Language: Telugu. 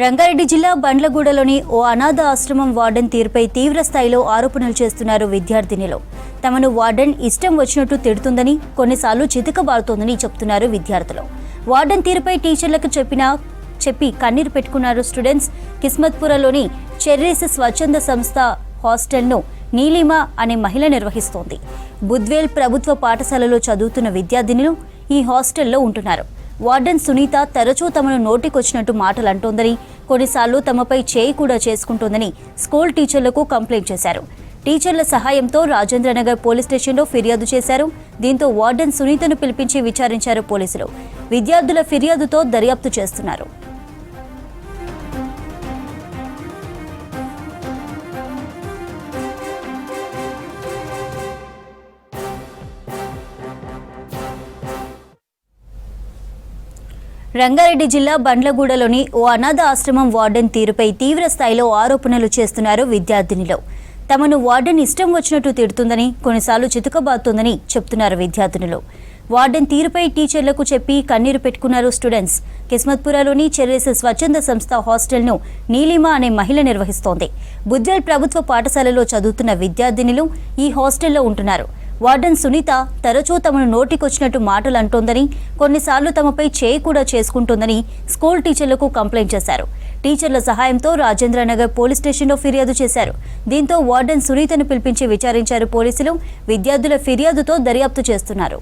రంగారెడ్డి జిల్లా బండ్లగూడలోని ఓ అనాథ ఆశ్రమం వార్డెన్ తీరుపై తీవ్ర స్థాయిలో ఆరోపణలు చేస్తున్నారు విద్యార్థినిలు. తమను వార్డెన్ ఇష్టం వచ్చినట్టు తిడుతుందని, కొన్నిసార్లు చితకబారుతోందని చెప్తున్నారు విద్యార్థులు. వార్డెన్ తీరుపై టీచర్లకు చెప్పి కన్నీరు పెట్టుకున్నారు స్టూడెంట్స్. కిస్మత్పురలోని చెర్రీస్ స్వచ్ఛంద సంస్థ హాస్టల్ను నీలిమా అనే మహిళ నిర్వహిస్తోంది. బుద్వేల్ ప్రభుత్వ పాఠశాలలో చదువుతున్న విద్యార్థినులు ఈ హాస్టల్లో ఉంటున్నారు. వార్డెన్ సునీత తరచూ తమను నోటికొచ్చినట్టు మాటలు అంటోందని, కొన్నిసార్లు తమపై చేయి కూడా చేసుకుంటోందని స్కూల్ టీచర్లకు కంప్లైంట్ చేశారు. టీచర్ల సహాయంతో రాజేంద్రనగర్ పోలీస్ స్టేషన్లో ఫిర్యాదు చేశారు. దీంతో వార్డెన్ సునీతను పిలిపించి విచారించారు పోలీసులు. విద్యార్థుల ఫిర్యాదుతో దర్యాప్తు చేస్తున్నారు. రంగారెడ్డి జిల్లా బండ్లగూడలోని ఓ అనాథ ఆశ్రమం వార్డెన్ తీరుపై తీవ్ర స్థాయిలో ఆరోపణలు చేస్తున్నారు విద్యార్థినిలు. తమను వార్డెన్ ఇష్టం వచ్చినట్టు తిడుతుందని, కొన్నిసార్లు చితకబారుతోందని చెప్తున్నారు విద్యార్థినులు. వార్డెన్ తీరుపై టీచర్లకు చెప్పి కన్నీరు పెట్టుకున్నారు స్టూడెంట్స్. కిస్మత్పురలోని చెర్రీస్ స్వచ్ఛంద సంస్థ హాస్టల్ను నీలిమా అనే మహిళ నిర్వహిస్తోంది. బుద్వేల్ ప్రభుత్వ పాఠశాలలో చదువుతున్న విద్యార్థినులు ఈ హాస్టల్లో ఉంటున్నారు. వార్డెన్ సునీత తరచూ తమను నోటికొచ్చినట్టు మాటలు అంటోందని, కొన్నిసార్లు తమపై చేయి కూడా చేసుకుంటోందని స్కూల్ టీచర్లకు కంప్లైంట్ చేశారు. టీచర్ల సహాయంతో రాజేంద్రనగర్ పోలీస్ స్టేషన్లో ఫిర్యాదు చేశారు. దీంతో వార్డెన్ సునీతను పిలిపించి విచారించారు పోలీసులు. విద్యార్థుల ఫిర్యాదుతో దర్యాప్తు చేస్తున్నారు.